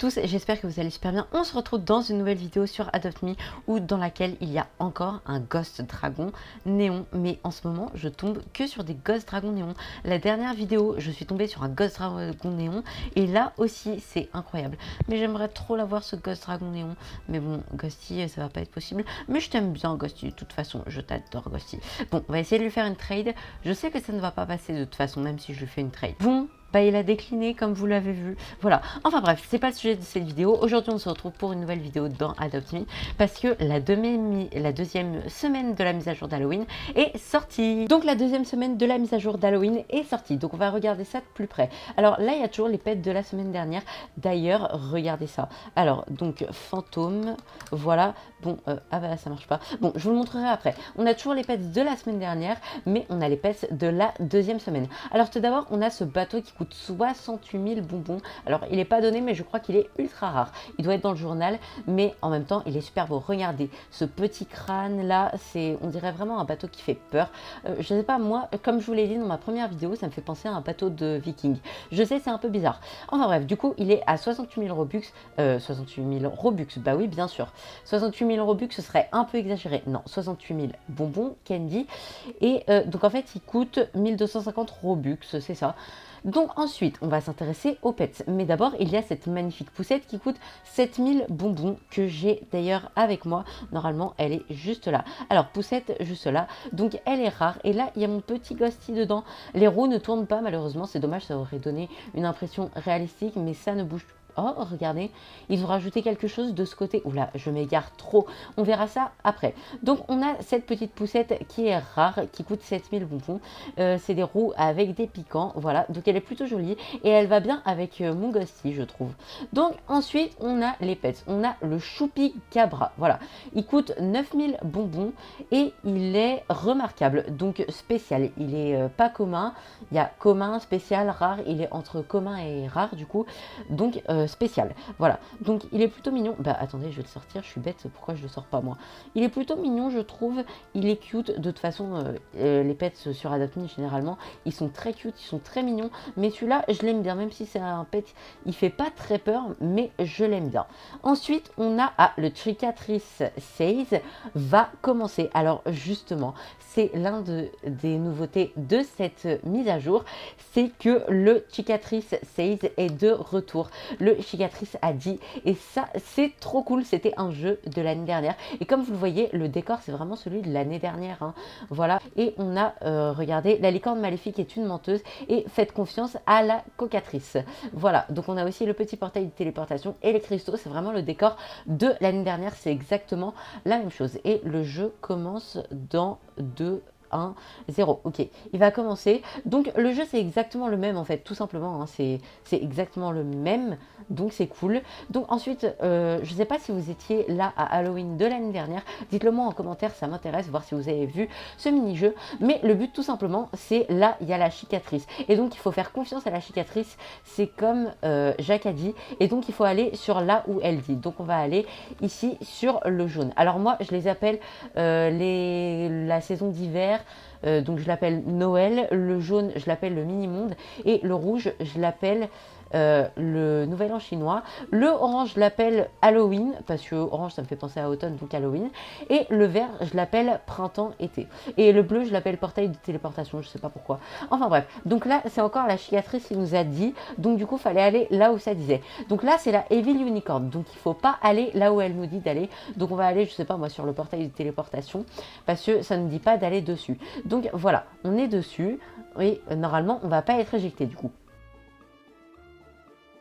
tous, j'espère que vous allez super bien. On se retrouve dans une nouvelle vidéo sur Adopt Me où dans laquelle il y a encore un Ghost Dragon néon. Mais en ce moment, je tombe que sur des Ghost Dragon néon. La dernière vidéo, je suis tombée sur un Ghost Dragon néon et là aussi, c'est incroyable. Mais j'aimerais trop l'avoir ce Ghost Dragon néon. Mais bon, Ghosty, ça va pas être possible. Mais je t'aime bien, Ghosty. De toute façon, je t'adore, Ghosty. Bon, on va essayer de lui faire une trade. Je sais que ça ne va pas passer de toute façon, même si je lui fais une trade. Bon. Bah, il a décliné comme vous l'avez vu. Voilà. Enfin bref, c'est pas le sujet de cette vidéo. Aujourd'hui, on se retrouve pour une nouvelle vidéo dans Adopt Me parce que la deuxième semaine de la mise à jour d'Halloween est sortie. Donc la deuxième semaine de la mise à jour d'Halloween est sortie. Donc on va regarder ça de plus près. Alors là, il y a toujours les pets de la semaine dernière. D'ailleurs, regardez ça. Alors, donc fantôme, voilà. Bon, ah bah ça marche pas. Bon, je vous le montrerai après. On a toujours les pets de la semaine dernière, mais on a les pets de la deuxième semaine. Alors tout d'abord, on a ce bateau qui coûte 68 000 bonbons. Alors, il n'est pas donné, mais je crois qu'il est ultra rare. Il doit être dans le journal, mais en même temps, il est super beau. Regardez, ce petit crâne là, on dirait vraiment un bateau qui fait peur. Je sais pas, moi, comme je vous l'ai dit dans ma première vidéo, ça me fait penser à un bateau de viking. Je sais, c'est un peu bizarre. Enfin bref, du coup, il est à 68 000 Robux. 68 000 Robux, bah oui, bien sûr. 68 000 Robux, ce serait un peu exagéré. Non, 68 000 bonbons, candy. Et donc en fait, il coûte 1250 Robux, c'est ça. Donc ensuite, on va s'intéresser aux pets. Mais d'abord, il y a cette magnifique poussette qui coûte 7000 bonbons que j'ai d'ailleurs avec moi. Normalement, elle est juste là. Alors, poussette juste là. Donc, elle est rare. Et là, il y a mon petit Ghosty dedans. Les roues ne tournent pas, malheureusement. C'est dommage, ça aurait donné une impression réalistique, mais ça ne bouge pas. Oh, regardez, ils ont rajouté quelque chose de ce côté. Oula, je m'égare trop. On verra ça après. Donc, on a cette petite poussette qui est rare, qui coûte 7000 bonbons. C'est des roues avec des piquants. Voilà, donc elle est plutôt jolie et elle va bien avec mon Ghosty, je trouve. Donc, ensuite, on a les pets. On a le Choupi Cabra. Voilà, il coûte 9000 bonbons et il est remarquable. Donc, spécial. Il est pas commun. Il y a commun, spécial, rare. Il est entre commun et rare, du coup. Donc, spécial. Voilà. Donc, il est plutôt mignon. Bah, attendez, je vais le sortir. Je suis bête. Pourquoi je le sors pas, moi? Il est plutôt mignon, je trouve. Il est cute. De toute façon, les pets sur Adopt Me, généralement, ils sont très cute. Ils sont très mignons. Mais celui-là, je l'aime bien. Même si c'est un pet, il fait pas très peur, mais je l'aime bien. Ensuite, on a le Cicatrice Says va commencer. Alors, justement, c'est l'un des nouveautés de cette mise à jour. C'est que le Cicatrice Says est de retour. Le Cicatrice a dit, et ça c'est trop cool, c'était un jeu de l'année dernière et comme vous le voyez, le décor c'est vraiment celui de l'année dernière, hein. Voilà, et on a regardez, la licorne maléfique est une menteuse et faites confiance à la cocatrice. Voilà, donc on a aussi le petit portail de téléportation et les cristaux, c'est vraiment le décor de l'année dernière, c'est exactement la même chose et le jeu commence dans 2 1, 0. Ok, il va commencer. Donc le jeu c'est exactement le même en fait, tout simplement. Hein, c'est exactement le même, donc c'est cool. Donc ensuite, je ne sais pas si vous étiez là à Halloween de l'année dernière. Dites-le moi en commentaire, ça m'intéresse, voir si vous avez vu ce mini-jeu. Mais le but tout simplement, c'est là, il y a la cicatrice. Et donc il faut faire confiance à la cicatrice. C'est comme Jacques a dit. Et donc il faut aller sur là où elle dit. Donc on va aller ici sur le jaune. Alors moi, je les appelle la saison d'hiver. Donc je l'appelle Noël, le jaune je l'appelle le mini-monde et le rouge je l'appelle le nouvel an chinois, le orange je l'appelle Halloween parce que orange ça me fait penser à automne donc Halloween et le vert je l'appelle printemps-été et le bleu je l'appelle portail de téléportation, je sais pas pourquoi. Enfin bref, donc là c'est encore la cicatrice qui nous a dit, donc du coup fallait aller là où ça disait. Donc là c'est la Evil Unicorn, donc il faut pas aller là où elle nous dit d'aller, donc on va aller je sais pas moi sur le portail de téléportation parce que ça ne dit pas d'aller dessus. Donc voilà, on est dessus et normalement on va pas être éjecté du coup.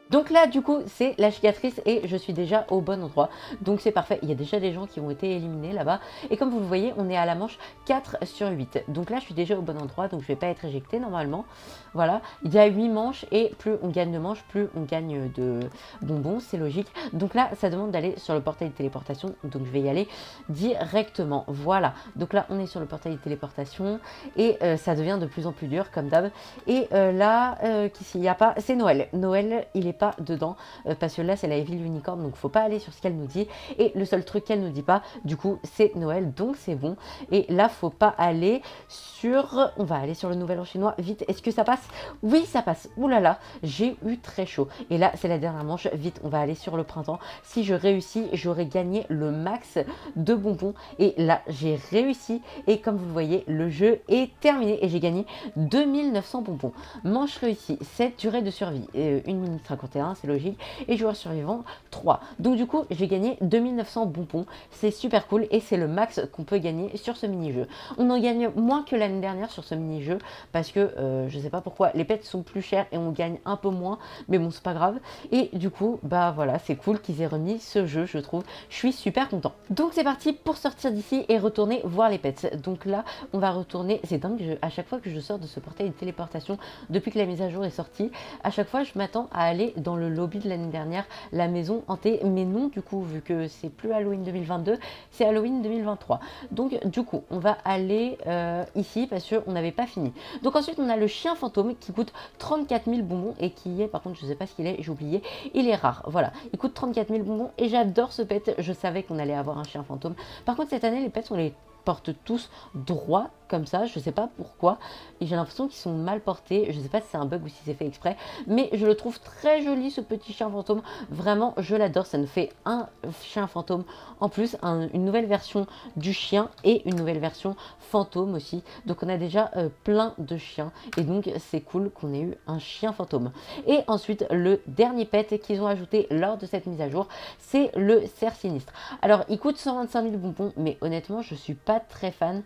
Donc là, du coup, c'est la cicatrice et je suis déjà au bon endroit. Donc c'est parfait. Il y a déjà des gens qui ont été éliminés là-bas. Et comme vous le voyez, on est à la manche 4 sur 8. Donc là, je suis déjà au bon endroit. Donc je ne vais pas être éjecté normalement. Voilà. Il y a 8 manches et plus on gagne de manches, plus on gagne de bonbons. C'est logique. Donc là, ça demande d'aller sur le portail de téléportation. Donc je vais y aller directement. Voilà. Donc là, on est sur le portail de téléportation. Et ça devient de plus en plus dur, comme d'hab. Et là, qu'ici, il n'y a pas... C'est Noël. Noël, il est pas dedans parce que là c'est la Evil Unicorn, donc faut pas aller sur ce qu'elle nous dit. Et le seul truc qu'elle nous dit pas, du coup, c'est Noël, donc c'est bon. Et là, faut pas aller sur... On va aller sur le Nouvel An chinois, vite. Est-ce que ça passe? Oui, ça passe. Ouh là là, j'ai eu très chaud. Et là, c'est la dernière manche, vite, on va aller sur le printemps. Si je réussis, j'aurai gagné le max de bonbons. Et là, j'ai réussi. Et comme vous le voyez, le jeu est terminé. Et j'ai gagné 2900 bonbons. Manche réussie, 7, durée de survie, 1 minute 51, c'est logique. Et joueur survivant, 3. Donc du coup, j'ai gagné 2900 bonbons. C'est super cool et c'est le max qu'on peut gagner sur ce mini-jeu. On en gagne moins que l'année dernière sur ce mini-jeu parce que je sais pas pourquoi, les pets sont plus chers et on gagne un peu moins. Mais bon, c'est pas grave. Et du coup, bah voilà, c'est cool qu'ils aient remis ce jeu, je trouve. Je suis super content. Donc c'est parti pour sortir d'ici et retourner voir les pets. Donc là, on va retourner. C'est dingue, à chaque fois que je sors de ce portail de téléportation, depuis que la mise à jour est sortie, à chaque fois je m'attends à aller dans le lobby de l'année dernière, la maison hantée, mais non du coup, vu que c'est plus Halloween 2022, c'est Halloween 2023. Donc du coup, on va aller ici parce qu'on n'avait pas fini. Donc ensuite, on a le chien fantôme qui coûte 34 000 bonbons et qui est, par contre, je sais pas ce qu'il est, j'ai oublié, il est rare. Voilà, il coûte 34 000 bonbons et j'adore ce pet. Je savais qu'on allait avoir un chien fantôme. Par contre, cette année, les pets, on les portent tous droit comme ça, je sais pas pourquoi, et j'ai l'impression qu'ils sont mal portés, je sais pas si c'est un bug ou si c'est fait exprès, mais je le trouve très joli ce petit chien fantôme, vraiment je l'adore, ça nous fait un chien fantôme en plus, une nouvelle version du chien et une nouvelle version fantôme aussi, donc on a déjà plein de chiens, et donc c'est cool qu'on ait eu un chien fantôme. Et ensuite le dernier pet qu'ils ont ajouté lors de cette mise à jour, c'est le cerf sinistre. Alors il coûte 125 000 bonbons, mais honnêtement je suis pas très fan,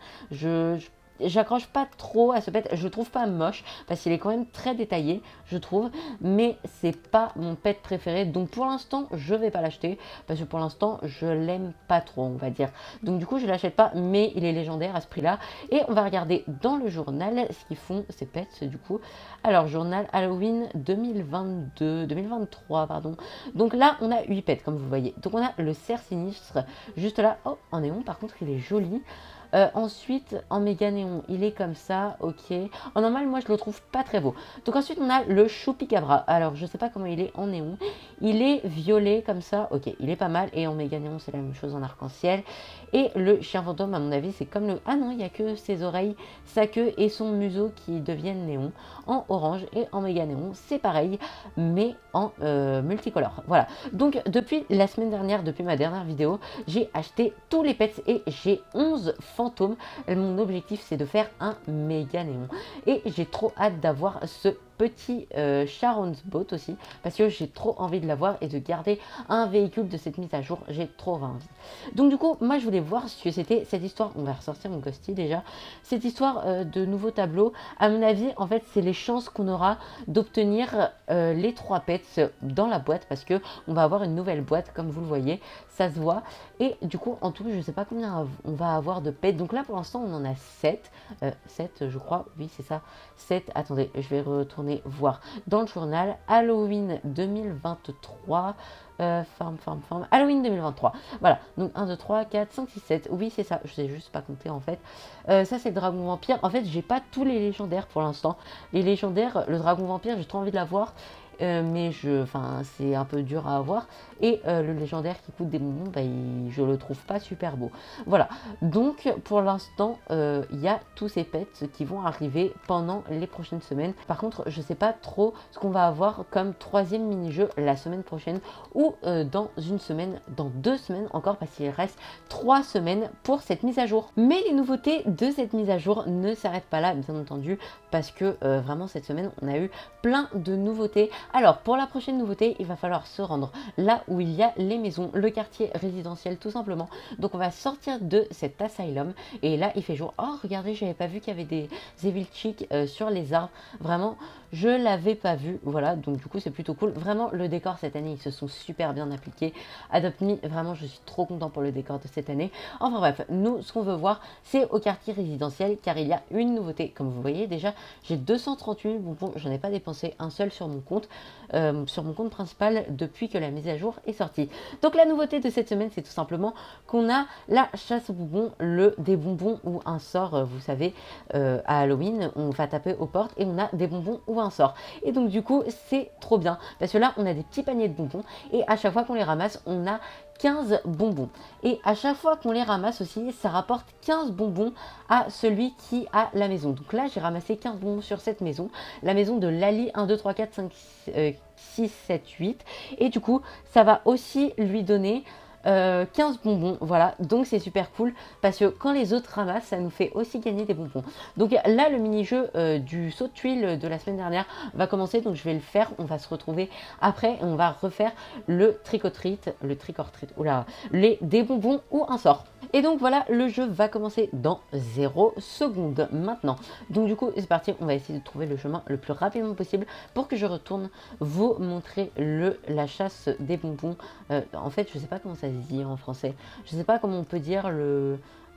j'accroche pas trop à ce pet, je le trouve pas moche parce qu'il est quand même très détaillé, je trouve, mais c'est pas mon pet préféré, donc pour l'instant je vais pas l'acheter parce que pour l'instant je l'aime pas trop, on va dire. Donc du coup je l'achète pas, mais il est légendaire à ce prix là. Et on va regarder dans le journal ce qu'ils font ces pets du coup. Alors journal Halloween 2023 pardon. Donc là on a 8 pets comme vous voyez. Donc on a le cerf sinistre juste là. Oh, en néon par contre il est joli. Ensuite, en méga néon, il est comme ça, ok. En normal, moi, je le trouve pas très beau. Donc ensuite, on a le Choupicabra. Alors, je sais pas comment il est en néon. Il est violet comme ça, ok. Il est pas mal. Et en méga néon, c'est la même chose en arc-en-ciel. Et le chien fantôme, à mon avis, c'est comme le... Ah non, il n'y a que ses oreilles, sa queue et son museau qui deviennent néon. En orange et en méga néon, c'est pareil, mais en multicolore. Voilà. Donc, depuis la semaine dernière, depuis ma dernière vidéo, j'ai acheté tous les pets et j'ai 11 fantômes. Mon objectif, c'est de faire un méga néon. Et j'ai trop hâte d'avoir ce petit Sharon's Boat aussi, parce que j'ai trop envie de l'avoir et de garder un véhicule de cette mise à jour. J'ai trop envie. Donc du coup, moi je voulais voir ce que c'était cette histoire. On va ressortir mon Ghosty déjà. Cette histoire de nouveaux tableaux. À mon avis, en fait, c'est les chances qu'on aura d'obtenir les 3 pets dans la boîte, parce que on va avoir une nouvelle boîte, comme vous le voyez, ça se voit. Et du coup, en tout, je sais pas combien on va avoir de pets. Donc là, pour l'instant, on en a 7. 7, je crois. Oui, c'est ça. 7. Attendez, je vais retourner voir dans le journal. Halloween 2023. Halloween 2023. Voilà. Donc 1, 2, 3, 4, 5, 6, 7. Oui, c'est ça. Je sais juste pas compter en fait. Ça, c'est le dragon vampire. En fait, j'ai pas tous les légendaires pour l'instant. Les légendaires, le dragon vampire, j'ai trop envie de l'avoir. Mais c'est un peu dur à avoir. Et le légendaire qui coûte des bonbons, bah, je le trouve pas super beau. Voilà. Donc pour l'instant, il y a tous ces pets qui vont arriver pendant les prochaines semaines. Par contre, je sais pas trop ce qu'on va avoir comme 3e mini-jeu la semaine prochaine ou dans une semaine, dans 2 semaines encore, parce qu'il reste 3 semaines pour cette mise à jour. Mais les nouveautés de cette mise à jour ne s'arrêtent pas là, bien entendu, parce que vraiment cette semaine, on a eu plein de nouveautés. Alors, pour la prochaine nouveauté, il va falloir se rendre là où il y a les maisons, le quartier résidentiel tout simplement. Donc, on va sortir de cet asylum. Et là, il fait jour. Oh, regardez, j'avais pas vu qu'il y avait des Evil Chick sur les arbres. Vraiment, je l'avais pas vu. Voilà, donc du coup, c'est plutôt cool. Vraiment, le décor cette année, ils se sont super bien appliqués. Adopt Me, vraiment, je suis trop content pour le décor de cette année. Enfin bref, nous, ce qu'on veut voir, c'est au quartier résidentiel, car il y a une nouveauté. Comme vous voyez, déjà, j'ai 238 000 bonbons. J'en ai pas dépensé un seul sur mon compte. sur mon compte principal depuis que la mise à jour est sortie. Donc la nouveauté de cette semaine, c'est tout simplement qu'on a la chasse aux bonbons, des bonbons ou un sort. Vous savez, à Halloween, on va taper aux portes et on a des bonbons ou un sort. Et donc du coup, c'est trop bien parce que là, on a des petits paniers de bonbons et à chaque fois qu'on les ramasse, on a 15 bonbons. Et à chaque fois qu'on les ramasse aussi, ça rapporte 15 bonbons à celui qui a la maison. Donc là, j'ai ramassé 15 bonbons sur cette maison, la maison de Lali 1, 2, 3, 4, 5, 6, 7, 8. Et du coup, ça va aussi lui donner 15 bonbons, voilà, donc c'est super cool parce que quand les autres ramassent, ça nous fait aussi gagner des bonbons. Donc là, le mini-jeu du saut de tuiles de la semaine dernière va commencer, donc je vais le faire, on va se retrouver après et on va refaire le trick or treat, oula, des bonbons ou un sort. Et donc voilà, le jeu va commencer dans 0 secondes maintenant. Donc du coup, c'est parti, on va essayer de trouver le chemin le plus rapidement possible pour que je retourne vous montrer la chasse des bonbons. En fait, je sais pas comment ça se dit en français. Je sais pas comment on peut dire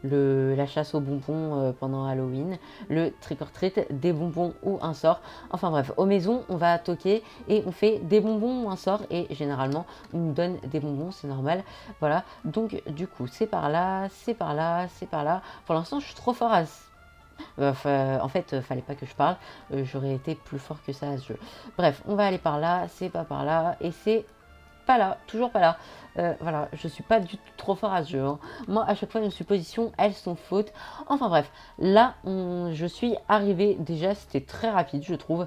la chasse aux bonbons pendant Halloween, le trick or treat, des bonbons ou un sort. Enfin bref, aux maisons, on va toquer et on fait des bonbons ou un sort et généralement, on nous donne des bonbons, c'est normal. Voilà, donc du coup, c'est par là, c'est par là, c'est par là. Pour l'instant, je suis trop fort à... en fait, fallait pas que je parle, j'aurais été plus fort que ça à ce jeu. Bref, on va aller par là, c'est pas par là et c'est pas là, toujours pas là. Voilà, je suis pas du tout trop fort à ce jeu. Hein. Moi, à chaque fois, nos suppositions, elles sont fautes. Enfin bref, là, je suis arrivée. Déjà, c'était très rapide, je trouve.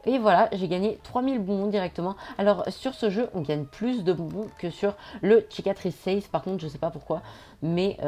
Et voilà, j'ai gagné 3000 bonbons directement. Alors, sur ce jeu, on gagne plus de bonbons que sur le Cicatrice 6. Par contre, je sais pas pourquoi. Mais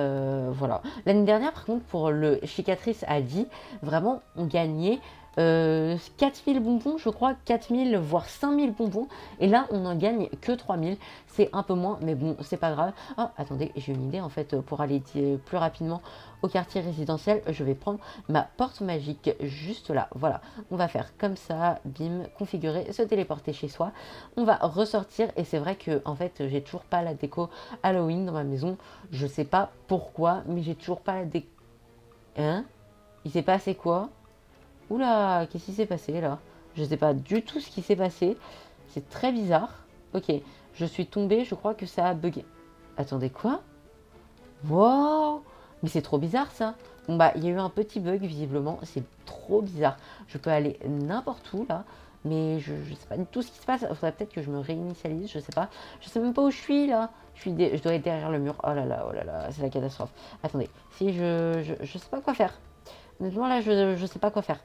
voilà. L'année dernière, par contre, pour le Cicatrice à 10, vraiment, on gagnait 4000 bonbons, je crois, 4000 voire 5000 bonbons. Et là, on n'en gagne que 3000. C'est un peu moins, mais bon, c'est pas grave. Oh, attendez, j'ai une idée en fait. Pour aller plus rapidement au quartier résidentiel, je vais prendre ma porte magique juste là. Voilà, on va faire comme ça, bim, configurer, se téléporter chez soi. On va ressortir et c'est vrai que en fait, j'ai toujours pas la déco Halloween dans ma maison. Je sais pas pourquoi, mais j'ai toujours pas la déco. Hein? Il s'est passé quoi? Oula, qu'est-ce qui s'est passé là? Je sais pas du tout ce qui s'est passé. C'est très bizarre. Ok, je suis tombée, je crois que ça a bugué. Attendez, quoi? Wow! Mais c'est trop bizarre ça. Bon bah, il y a eu un petit bug visiblement. C'est trop bizarre. Je peux aller n'importe où là. Mais je sais pas du tout ce qui se passe. Il faudrait peut-être que je me réinitialise, je sais pas. Je sais même pas où je suis là. Je dois être derrière le mur. Oh là là, c'est la catastrophe. Attendez, si je sais pas quoi faire. Honnêtement là, je sais pas quoi faire.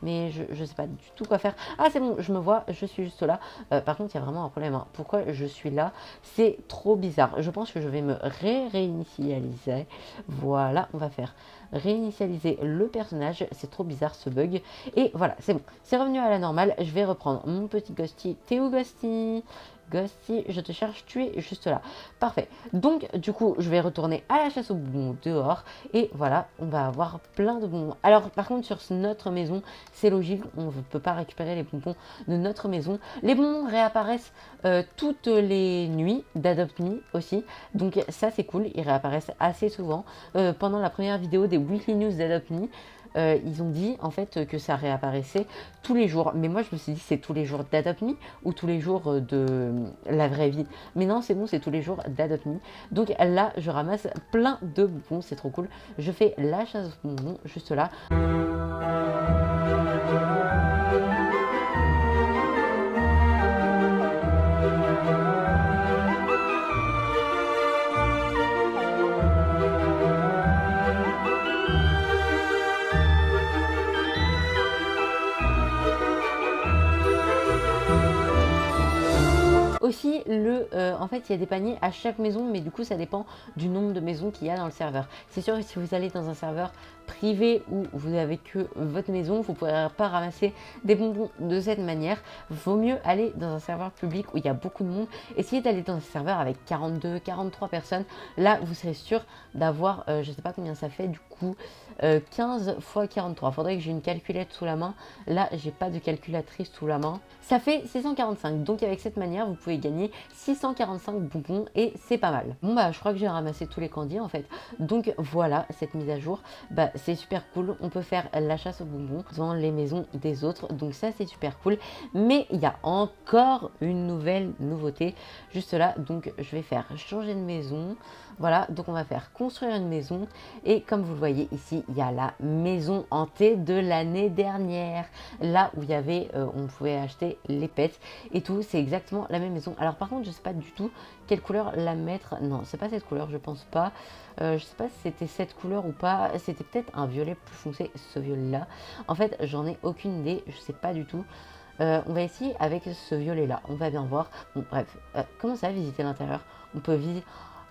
Mais je sais pas du tout quoi faire. Ah c'est bon, je me vois, je suis juste là. Par contre, il y a vraiment un problème. Hein. Pourquoi je suis là? C'est trop bizarre. Je pense que je vais me réinitialiser. Voilà, on va faire réinitialiser le personnage. C'est trop bizarre ce bug. Et voilà, c'est bon. C'est revenu à la normale. Je vais reprendre mon petit Ghosty. T'es où Ghosty? Ghosty, je te cherche, tu es juste là. Parfait. Donc, du coup, je vais retourner à la chasse aux bonbons dehors. Et voilà, on va avoir plein de bonbons. Alors, par contre, sur notre maison, c'est logique, on ne peut pas récupérer les bonbons de notre maison. Les bonbons réapparaissent toutes les nuits d'Adopt Me aussi. Donc, ça, c'est cool. Ils réapparaissent assez souvent. Pendant la première vidéo des Weekly News d'Adopt Me, ils ont dit en fait que ça réapparaissait tous les jours. Mais moi je me suis dit c'est tous les jours d'Adopt Me ou tous les jours de la vraie vie. Mais non c'est bon, c'est tous les jours d'Adopt Me. Donc là je ramasse plein de bonbons, c'est trop cool. Je fais la chasse aux bonbons juste là. Aussi, en fait, il y a des paniers à chaque maison, mais du coup, ça dépend du nombre de maisons qu'il y a dans le serveur. C'est sûr que si vous allez dans un serveur privé où vous n'avez que votre maison, vous ne pourrez pas ramasser des bonbons de cette manière. Vaut mieux aller dans un serveur public où il y a beaucoup de monde. Essayez d'aller dans un serveur avec 42, 43 personnes. Là, vous serez sûr d'avoir, je ne sais pas combien ça fait du coup, 15 x 43. Il faudrait que j'ai une calculette sous la main. Là, j'ai pas de calculatrice sous la main. Ça fait 645. Donc avec cette manière, vous pouvez gagner 645 bonbons et c'est pas mal. Bon bah, je crois que j'ai ramassé tous les candies en fait. Donc voilà, cette mise à jour, bah c'est super cool. On peut faire la chasse aux bonbons dans les maisons des autres. Donc ça, c'est super cool. Mais il y a encore une nouvelle nouveauté juste là. Donc je vais faire changer de maison. Voilà, donc on va faire construire une maison. Et comme vous le voyez ici, il y a la maison hantée de l'année dernière. Là où il y avait, on pouvait acheter les pets et tout. C'est exactement la même maison. Alors par contre, je sais pas du tout quelle couleur la mettre. Non, c'est pas cette couleur, je pense pas. Je sais pas si c'était cette couleur ou pas. C'était peut-être un violet plus foncé, ce violet-là. En fait, j'en ai aucune idée. Je sais pas du tout. On va essayer avec ce violet-là. On va bien voir. Bon, bref. Comment ça, visiter l'intérieur? On peut visiter...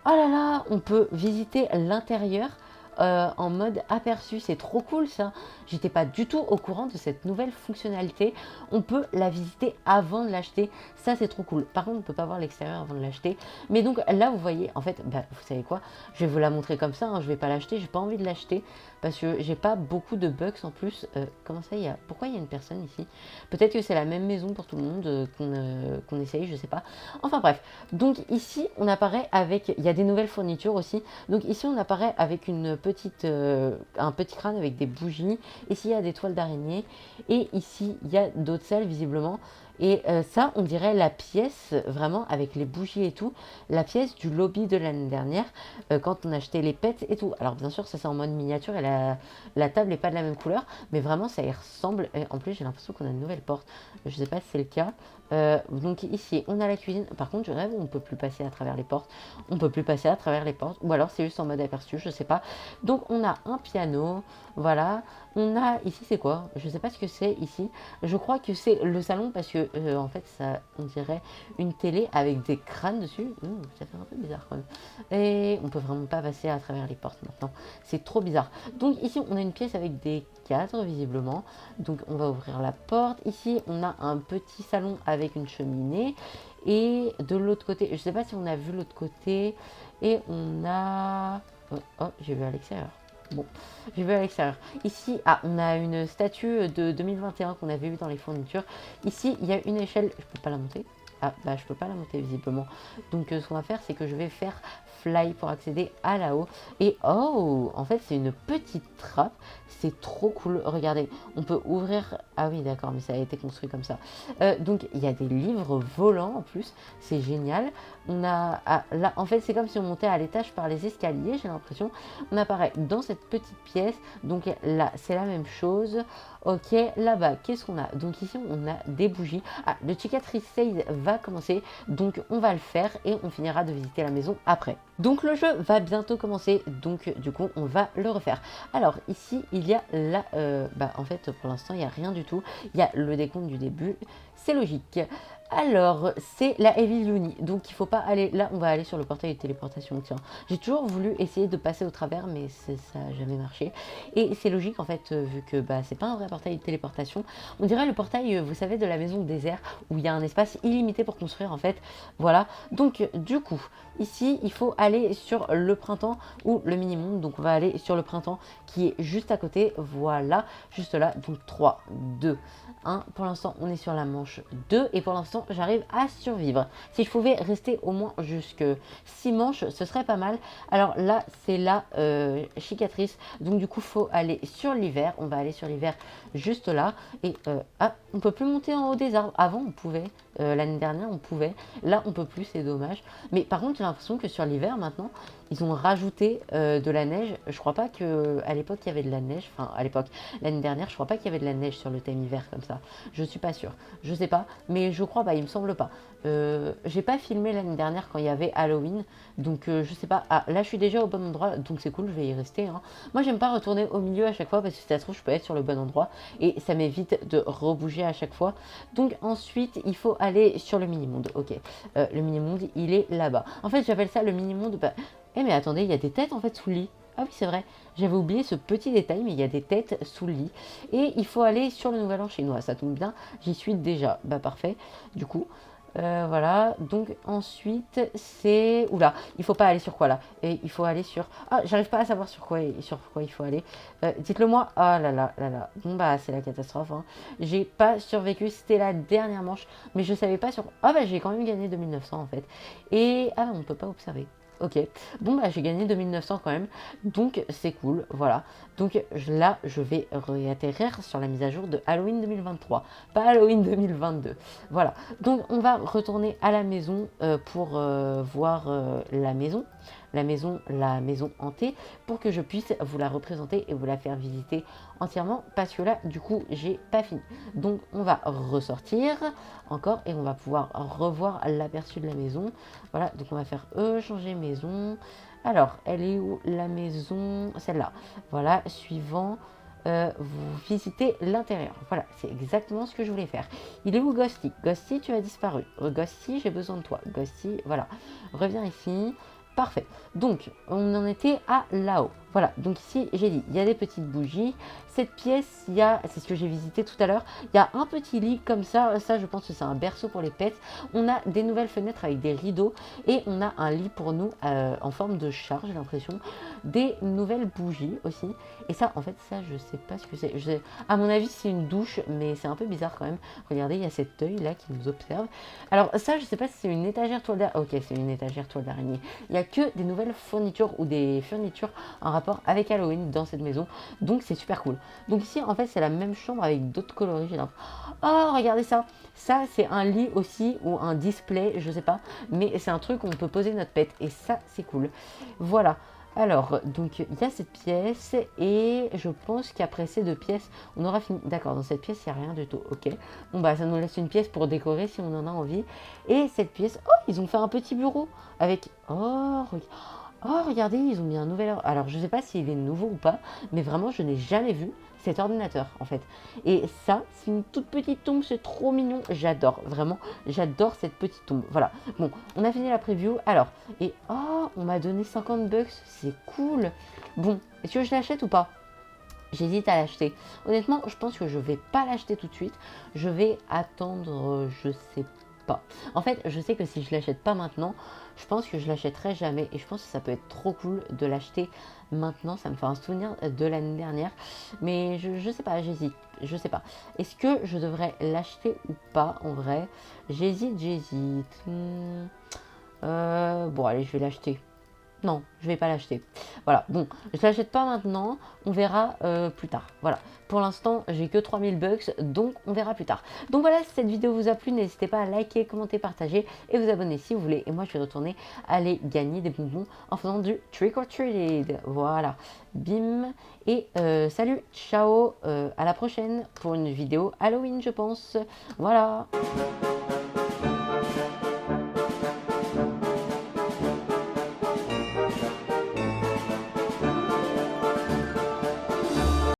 Oh là là, on peut visiter l'intérieur en mode aperçu. C'est trop cool ça. J'étais pas du tout au courant de cette nouvelle fonctionnalité. On peut la visiter avant de l'acheter. Ça, c'est trop cool. Par contre, on peut pas voir l'extérieur avant de l'acheter. Mais donc là, vous voyez, en fait, bah, vous savez quoi? Je vais vous la montrer comme ça. Hein, je vais pas l'acheter. J'ai pas envie de l'acheter parce que j'ai pas beaucoup de bugs en plus. Comment ça, pourquoi il y a une personne ici? Peut-être que c'est la même maison pour tout le monde qu'on essaye, je sais pas. Enfin bref. Donc ici, on apparaît avec... Il y a des nouvelles fournitures aussi. Donc ici, on apparaît avec un petit crâne avec des bougies. Ici, il y a des toiles d'araignée. Et ici, il y a d'autres salles, visiblement. Et ça, on dirait la pièce, vraiment, avec les bougies et tout, la pièce du lobby de l'année dernière, quand on achetait les pets et tout. Alors, bien sûr, ça, c'est en mode miniature et la table n'est pas de la même couleur, mais vraiment, ça y ressemble. Et en plus, j'ai l'impression qu'on a une nouvelle porte. Je sais pas si c'est le cas. Donc, ici, on a la cuisine. Par contre, je rêve, on peut plus passer à travers les portes. On peut plus passer à travers les portes. Ou alors, c'est juste en mode aperçu, je sais pas. Donc, on a un piano. Voilà. On a ici, c'est quoi? Je sais pas ce que c'est ici. Je crois que c'est le salon parce que en fait, ça, on dirait une télé avec des crânes dessus. Ça fait un peu bizarre quand même. Et on peut vraiment pas passer à travers les portes maintenant. C'est trop bizarre. Donc ici, on a une pièce avec des cadres visiblement. Donc on va ouvrir la porte. Ici, on a un petit salon avec une cheminée. Et de l'autre côté, je sais pas si on a vu l'autre côté. Et on a... Oh, j'ai vu à l'extérieur. Bon, j'ai vu à l'extérieur. Ici, on a une statue de 2021 qu'on avait vue dans les fournitures. Ici, il y a une échelle. Je peux pas la monter. Ah, bah je peux pas la monter visiblement. Donc ce qu'on va faire, c'est que je vais faire fly pour accéder à là-haut. Et oh, en fait, c'est une petite trappe. C'est trop cool. Regardez, on peut ouvrir... Ah oui, d'accord, mais ça a été construit comme ça. Donc, il y a des livres volants en plus. C'est génial. On a... là, en fait, c'est comme si on montait à l'étage par les escaliers, j'ai l'impression. On apparaît dans cette petite pièce. Donc là, c'est la même chose. Ok, là-bas, qu'est-ce qu'on a? Donc ici, on a des bougies. Ah, le cicatrice save va commencer. Donc, on va le faire et on finira de visiter la maison après. Donc, le jeu va bientôt commencer. Donc, du coup, on va le refaire. Alors, ici, il y a la... en fait, pour l'instant, il n'y a rien du tout. Il y a le décompte du début. C'est logique. Alors, c'est la Evil Uni. Donc, il faut pas aller... Là, on va aller sur le portail de téléportation. Tiens, j'ai toujours voulu essayer de passer au travers, mais ça n'a jamais marché. Et c'est logique, en fait, vu que c'est pas un vrai portail de téléportation. On dirait le portail, vous savez, de la maison désert, où il y a un espace illimité pour construire, en fait. Voilà. Donc, du coup, ici, il faut aller sur le printemps ou le minimum. Donc, on va aller sur le printemps qui est juste à côté. Voilà, juste là. Donc, 3, 2, 1. Pour l'instant, on est sur la manche 2. Et pour l'instant, j'arrive à survivre. Si je pouvais rester au moins jusque 6 manches, ce serait pas mal. Alors là, c'est la cicatrice. Donc du coup, faut aller sur l'hiver. On va aller sur l'hiver juste là. Et on peut plus monter en haut des arbres. Avant, on pouvait. L'année dernière, on pouvait. Là, on peut plus, c'est dommage. Mais par contre, j'ai l'impression que sur l'hiver, maintenant, ils ont rajouté de la neige. Je crois pas qu'à l'époque, il y avait de la neige. Enfin, à l'époque, l'année dernière, je crois pas qu'il y avait de la neige sur le thème hiver comme ça. Je suis pas sûre. Je sais pas. Mais je crois pas, il me semble pas. J'ai pas filmé l'année dernière quand il y avait Halloween. Donc, je sais pas. Ah, là, je suis déjà au bon endroit. Donc, c'est cool, je vais y rester. Hein. Moi, j'aime pas retourner au milieu à chaque fois parce que si ça se trouve, je peux être sur le bon endroit. Et ça m'évite de rebouger à chaque fois. Donc, ensuite, il faut aller sur le mini-monde. Ok. Le mini-monde, il est là-bas. En fait, j'appelle ça le mini-monde. Mais attendez, il y a des têtes en fait sous le lit. Ah oui, c'est vrai. J'avais oublié ce petit détail, mais il y a des têtes sous le lit. Et il faut aller sur le Nouvel An chinois. Ça tombe bien, j'y suis déjà. Bah parfait. Du coup, voilà. Donc ensuite, c'est... Oula, il faut pas aller sur quoi là? Et il faut aller sur... Ah, j'arrive pas à savoir sur quoi il faut aller. Dites-le moi. Ah là là là là. Bon bah c'est la catastrophe. Hein. J'ai pas survécu. C'était la dernière manche. Mais je savais pas sur... Ah bah j'ai quand même gagné 2900 en fait. Et... Ah on peut pas observer. Ok, bon bah j'ai gagné 2900 quand même, donc c'est cool, voilà. Donc là, je vais réatterrir sur la mise à jour de Halloween 2023, pas Halloween 2022. Voilà, donc on va retourner à la maison pour voir la maison hantée, pour que je puisse vous la représenter et vous la faire visiter entièrement, parce que là, du coup, j'ai pas fini. Donc on va ressortir encore et on va pouvoir revoir l'aperçu de la maison. Voilà, donc on va faire changer maison. Alors, elle est où la maison? Celle-là. Voilà, suivant. Vous visitez l'intérieur. Voilà, c'est exactement ce que je voulais faire. Il est où Ghosty? Ghosty, tu as disparu. Ghosty, j'ai besoin de toi. Ghosty, voilà. Reviens ici. Parfait. Donc, on en était à là-haut. Voilà, donc ici, j'ai dit, il y a des petites bougies. Cette pièce, il y a, c'est ce que j'ai visité tout à l'heure, il y a un petit lit comme ça. Ça, je pense que c'est un berceau pour les pets. On a des nouvelles fenêtres avec des rideaux et on a un lit pour nous en forme de char, j'ai l'impression. Des nouvelles bougies aussi. Et ça, en fait, ça, je sais pas ce que c'est. À mon avis, c'est une douche, mais c'est un peu bizarre quand même. Regardez, il y a cet œil là qui nous observe. Alors ça, je sais pas si c'est une étagère toile d'araignée. Ok, c'est une étagère toile d'araignée. Il y a que des nouvelles fournitures ou des fournitures en rapport avec Halloween dans cette maison. Donc c'est super cool. Donc ici, en fait, c'est la même chambre avec d'autres coloris. Oh, regardez ça. Ça, c'est un lit aussi ou un display, je sais pas. Mais c'est un truc où on peut poser notre pet. Et ça, c'est cool. Voilà. Alors, donc, il y a cette pièce et je pense qu'après ces deux pièces, on aura fini. D'accord, dans cette pièce, il n'y a rien du tout. Ok. Bon, bah, ça nous laisse une pièce pour décorer si on en a envie. Et cette pièce, oh, ils ont fait un petit bureau avec... Oh, regardez, ils ont mis un nouvel... Alors, je ne sais pas s'il est nouveau ou pas, mais vraiment, je n'ai jamais vu cet ordinateur, en fait. Et ça, c'est une toute petite tombe, c'est trop mignon. J'adore, vraiment, j'adore cette petite tombe. Voilà. Bon, on a fini la preview. Alors, et oh, on m'a donné 50 bucks, c'est cool. Bon, est-ce que je l'achète ou pas? J'hésite à l'acheter. Honnêtement, je pense que je vais pas l'acheter tout de suite. Je vais attendre, je sais pas. En fait, je sais que si je l'achète pas maintenant, je pense que je l'achèterai jamais. Et je pense que ça peut être trop cool de l'acheter maintenant. Ça me fait un souvenir de l'année dernière. Mais je sais pas, j'hésite. Je sais pas. Est-ce que je devrais l'acheter ou pas en vrai? J'hésite. Bon, allez, je vais l'acheter. Non, je vais pas l'acheter. Voilà, bon, je l'achète pas maintenant, on verra plus tard. Voilà, pour l'instant, j'ai que 3000 bucks, donc on verra plus tard. Donc voilà, si cette vidéo vous a plu, n'hésitez pas à liker, commenter, partager et vous abonner si vous voulez. Et moi, je vais retourner aller gagner des bonbons en faisant du trick or treat. Voilà, bim. Et salut, ciao, à la prochaine pour une vidéo Halloween, je pense. Voilà.